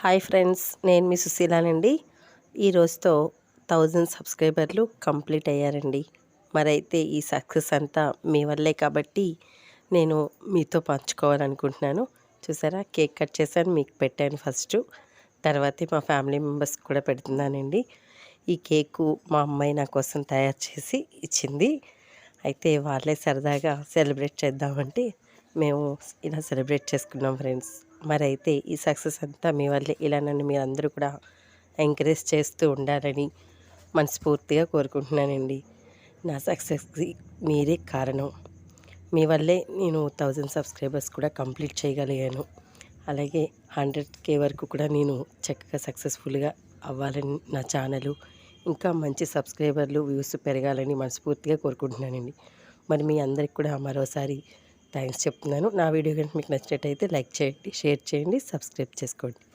Hi friends, నేను మీ సుశీలానండి. ఈ రోజుతో 1000 సబ్స్క్రైబర్లు కంప్లీట్ అయ్యారండి. మరైతే ఈ సక్సెస్ అంతా మీ వల్లే కాబట్టి నేను మీతో పంచుకోవాలనుకుంటున్నాను. చూసారా, కేక్ కట్ చేశాను, మీకు పెట్టాను ఫస్టు. తర్వాతే మా ఫ్యామిలీ మెంబర్స్కి కూడా పెడుతున్నానండి. ఈ కేకు మా అమ్మాయి నా కోసం తయారు చేసి ఇచ్చింది. అయితే వాళ్ళే సరదాగా సెలబ్రేట్ చేద్దామంటే మేము ఇలా సెలబ్రేట్ చేసుకున్నాం ఫ్రెండ్స్. మరైతే ఈ సక్సెస్ అంతా మీ వల్లే. ఇలా నన్ను మీరందరూ కూడా ఎంకరేజ్ చేస్తూ ఉండాలని మనస్ఫూర్తిగా కోరుకుంటున్నానండి. నా సక్సెస్కి మీరే కారణం. మీ వల్లే నేను 1000 సబ్స్క్రైబర్స్ కూడా కంప్లీట్ చేయగలిగాను. అలాగే 100K వరకు కూడా నేను చక్కగా సక్సెస్ఫుల్గా అవ్వాలని నా ఛానలు ఇంకా మంచి సబ్స్క్రైబర్లు వ్యూస్ పెరగాలని మనస్ఫూర్తిగా కోరుకుంటున్నానండి. మరి మీ అందరికి కూడా మరోసారి థ్యాంక్స్ చెప్తున్నాను. నా వీడియో కనుక మీకు నచ్చినట్టయితే లైక్ చేయండి, షేర్ చేయండి, సబ్స్క్రైబ్ చేసుకోండి.